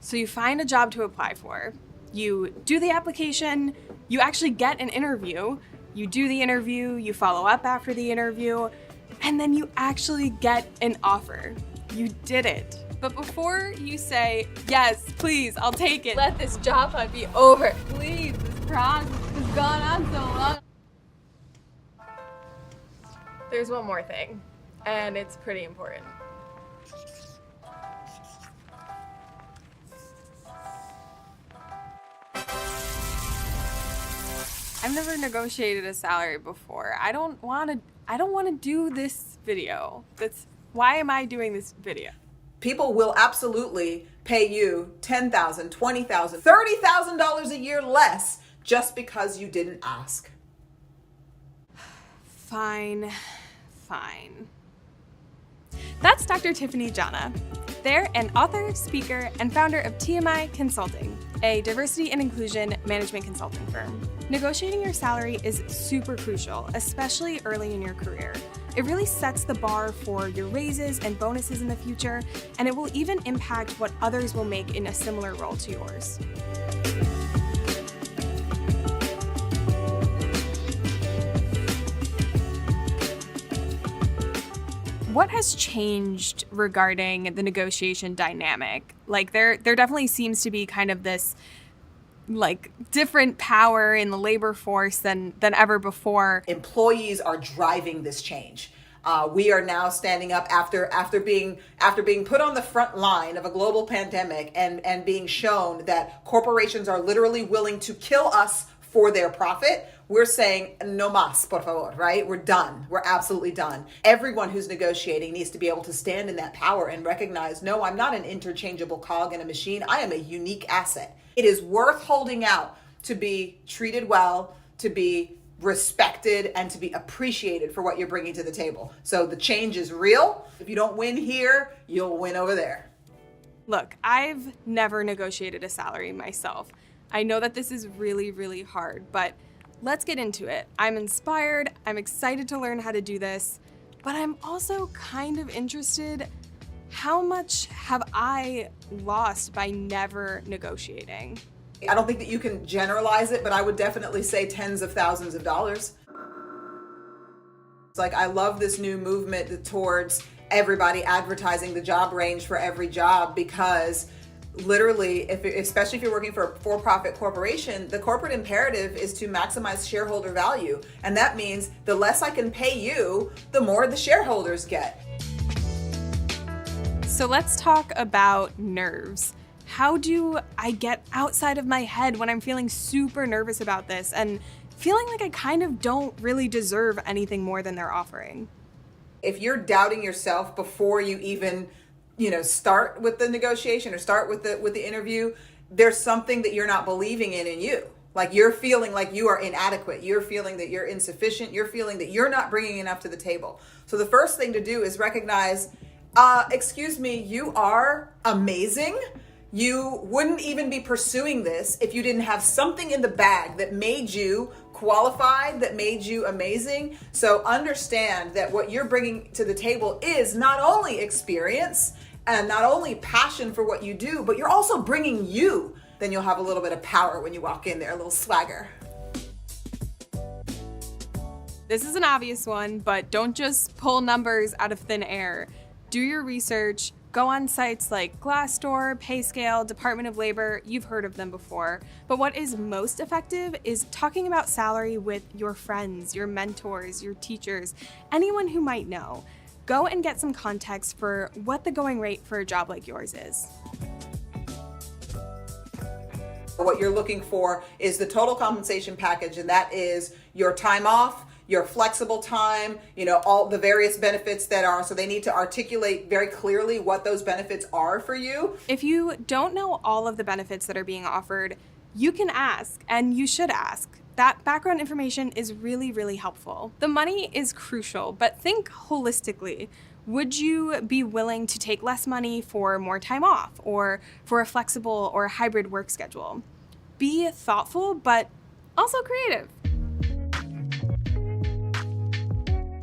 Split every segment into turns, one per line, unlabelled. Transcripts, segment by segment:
So you find a job to apply for. You do the application, you actually get an interview, you do the interview, you follow up after the interview, and then you actually get an offer. You did it. But before you say, yes, please, I'll take it, let this job hunt be over. Please, this process has gone on so long. There's one more thing, and it's pretty important. I've never negotiated a salary before. I don't want to do this video. Why am I doing this video?
People will absolutely pay you $10,000, $20,000, $30,000 a year less just because you didn't ask.
Fine. That's Dr. Tiffany Jana. They're an author, speaker, and founder of TMI Consulting, a diversity and inclusion management consulting firm. Negotiating your salary is super crucial, especially early in your career. It really sets the bar for your raises and bonuses in the future, and it will even impact what others will make in a similar role to yours. What has changed regarding the negotiation dynamic? Like there definitely seems to be kind of this like different power in the labor force than ever before.
Employees are driving this change. We are now standing up after being put on the front line of a global pandemic and being shown that corporations are literally willing to kill us for their profit. We're saying no más, por favor, right? We're done. We're absolutely done. Everyone who's negotiating needs to be able to stand in that power and recognize, no, I'm not an interchangeable cog in a machine. I am a unique asset. It is worth holding out to be treated well, to be respected, and to be appreciated for what you're bringing to the table. So the change is real. If you don't win here, you'll win over there.
Look, I've never negotiated a salary myself. I know that this is really, really hard, but let's get into it. I'm inspired, I'm excited to learn how to do this, but I'm also kind of interested, how much have I lost by never negotiating?
I don't think that you can generalize it, but I would definitely say tens of thousands of dollars. It's like, I love this new movement towards everybody advertising the job range for every job, because literally, especially if you're working for a for-profit corporation, the corporate imperative is to maximize shareholder value. And that means the less I can pay you, the more the shareholders get.
So let's talk about nerves. How do I get outside of my head when I'm feeling super nervous about this and feeling like I kind of don't really deserve anything more than they're offering?
If you're doubting yourself before you even start with the negotiation or start with the interview, there's something that you're not believing in you. Like, you're feeling like you are inadequate. You're feeling that you're insufficient. You're feeling that you're not bringing enough to the table. So the first thing to do is recognize, excuse me, you are amazing. You wouldn't even be pursuing this if you didn't have something in the bag that made you qualified, that made you amazing. So understand that what you're bringing to the table is not only experience and not only passion for what you do, but you're also bringing you. Then you'll have a little bit of power when you walk in there, a little swagger.
This is an obvious one, but don't just pull numbers out of thin air. Do your research. Go on sites like Glassdoor, PayScale, Department of Labor. You've heard of them before. But what is most effective is talking about salary with your friends, your mentors, your teachers, anyone who might know. Go and get some context for what the going rate for a job like yours is.
What you're looking for is the total compensation package, and that is your time off, your flexible time, all the various benefits that are, so they need to articulate very clearly what those benefits are for you.
If you don't know all of the benefits that are being offered, you can ask, and you should ask. That background information is really, really helpful. The money is crucial, but think holistically. Would you be willing to take less money for more time off or for a flexible or hybrid work schedule? Be thoughtful, but also creative.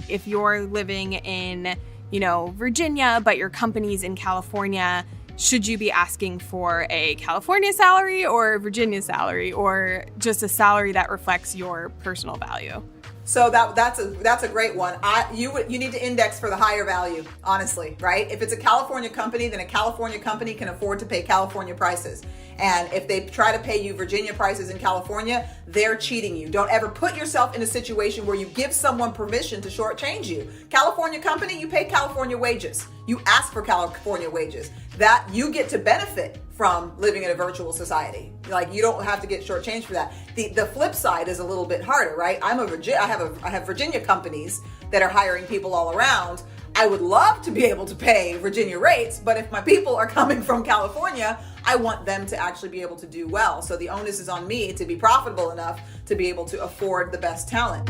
If you're living in, Virginia, but your company's in California, Should you be asking for a California salary or a Virginia salary, or just a salary that reflects your personal value?
So that's a great one. You need to index for the higher value, honestly, right? If it's a California company, then a California company can afford to pay California prices. And if they try to pay you Virginia prices in California, they're cheating you. Don't ever put yourself in a situation where you give someone permission to shortchange you. California company, you pay California wages. You ask for California wages. That you get to benefit from living in a virtual society. Like, you don't have to get shortchanged for that. The flip side is a little bit harder, right? I have Virginia companies that are hiring people all around. I would love to be able to pay Virginia rates, but if my people are coming from California, I want them to actually be able to do well. So the onus is on me to be profitable enough to be able to afford the best talent.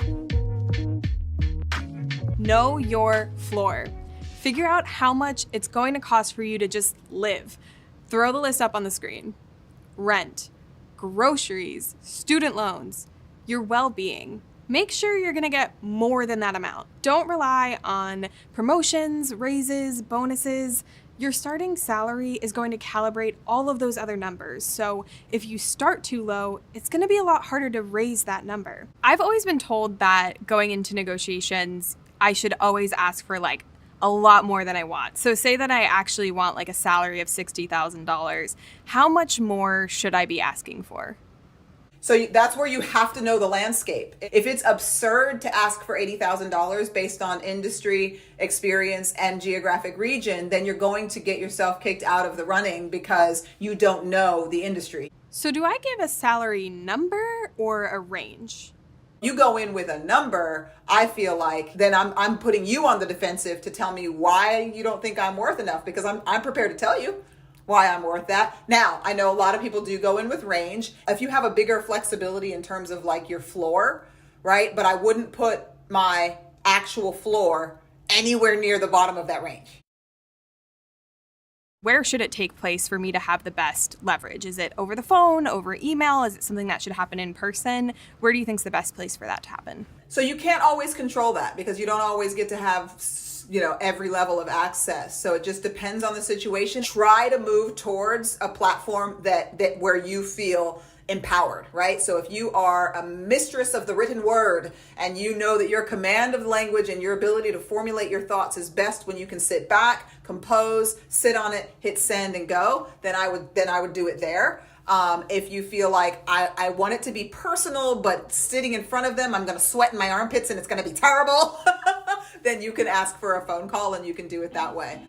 Know your floor. Figure out how much it's going to cost for you to just live. Throw the list up on the screen. Rent, groceries, student loans, your well-being. Make sure you're gonna get more than that amount. Don't rely on promotions, raises, bonuses. Your starting salary is going to calibrate all of those other numbers. So if you start too low, it's gonna be a lot harder to raise that number. I've always been told that going into negotiations, I should always ask for like a lot more than I want. So say that I actually want like a salary of $60,000. How much more should I be asking for?
So that's where you have to know the landscape. If it's absurd to ask for $80,000 based on industry experience and geographic region, then you're going to get yourself kicked out of the running because you don't know the industry.
So do I give a salary number or a range?
You go in with a number, I feel like then I'm putting you on the defensive to tell me why you don't think I'm worth enough, because I'm prepared to tell you why I'm worth that. Now, I know a lot of people do go in with range. If you have a bigger flexibility in terms of like your floor, right? But I wouldn't put my actual floor anywhere near the bottom of that range.
Where should it take place for me to have the best leverage? Is it over the phone, over email? Is it something that should happen in person? Where do you think is the best place for that to happen?
So you can't always control that because you don't always get to have, every level of access. So it just depends on the situation. Try to move towards a platform that where you feel empowered, right? So if you are a mistress of the written word and you know that your command of language and your ability to formulate your thoughts is best when you can sit back, compose, sit on it, hit send and go, then I would do it there. If you feel like I want it to be personal, but sitting in front of them, I'm going to sweat in my armpits and it's going to be terrible, then you can ask for a phone call and you can do it that way.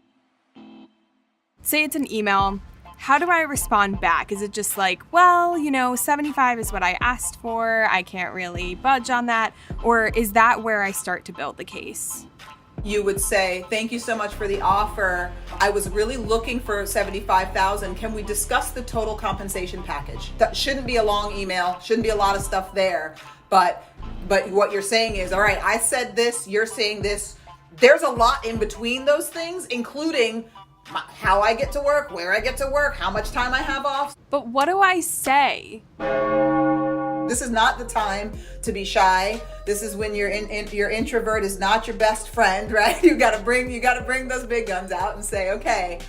Say it's an email. How do I respond back? Is it just like, well, 75 is what I asked for. I can't really budge on that. Or is that where I start to build the case?
You would say, thank you so much for the offer. I was really looking for 75,000. Can we discuss the total compensation package? That shouldn't be a long email, shouldn't be a lot of stuff there. But what you're saying is, all right, I said this, you're saying this. There's a lot in between those things, including how I get to work, where I get to work, how much time I have off.
But what do I say?
This is not the time to be shy. This is when your introvert is not your best friend, right? You gotta bring those big guns out and say, okay,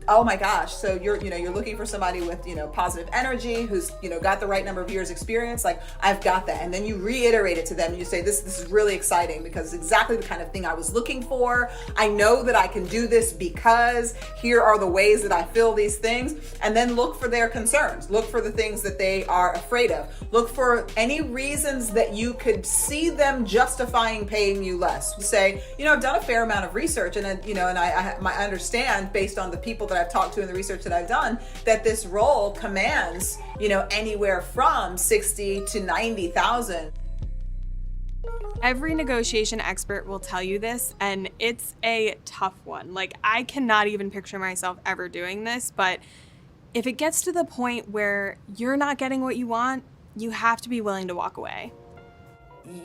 oh my gosh. So you're looking for somebody with, positive energy, who's, got the right number of years experience. Like, I've got that. And then you reiterate it to them. You say, this is really exciting because it's exactly the kind of thing I was looking for. I know that I can do this because here are the ways that I feel these things. And then look for their concerns. Look for the things that they are afraid of. Look for any reasons that you could see them justifying paying you less. Say, I've done a fair amount of research and I understand based on the people that I've talked to and the research that I've done that this role commands, anywhere from 60 to 90,000.
Every negotiation expert will tell you this, and it's a tough one. Like, I cannot even picture myself ever doing this, but if it gets to the point where you're not getting what you want, you have to be willing to walk away.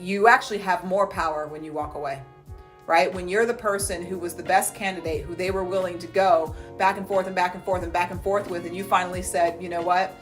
You actually have more power when you walk away. Right? When you're the person who was the best candidate, who they were willing to go back and forth and back and forth and back and forth with, and you finally said, you know what?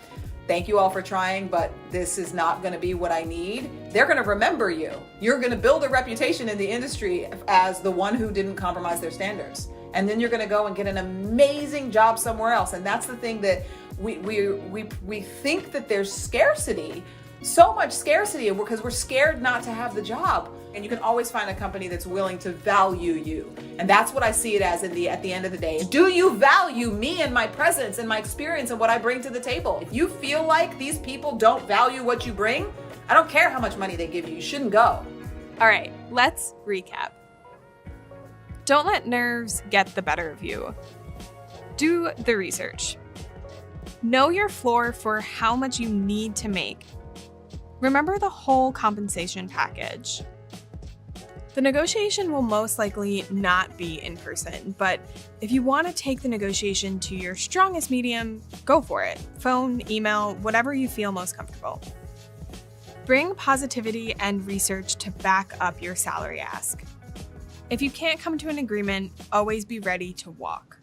Thank you all for trying, but this is not going to be what I need. They're going to remember you. You're going to build a reputation in the industry as the one who didn't compromise their standards. and then you're going to go and get an amazing job somewhere else. And that's the thing that we think that there's scarcity, so much scarcity, because we're scared not to have the job. And you can always find a company that's willing to value you. And that's what I see it as at the end of the day. Do you value me and my presence and my experience and what I bring to the table? If you feel like these people don't value what you bring, I don't care how much money they give you. You shouldn't go.
All right, let's recap. Don't let nerves get the better of you. Do the research. Know your floor for how much you need to make. Remember the whole compensation package. The negotiation will most likely not be in person, but if you want to take the negotiation to your strongest medium, go for it. Phone, email, whatever you feel most comfortable. Bring positivity and research to back up your salary ask. If you can't come to an agreement, always be ready to walk.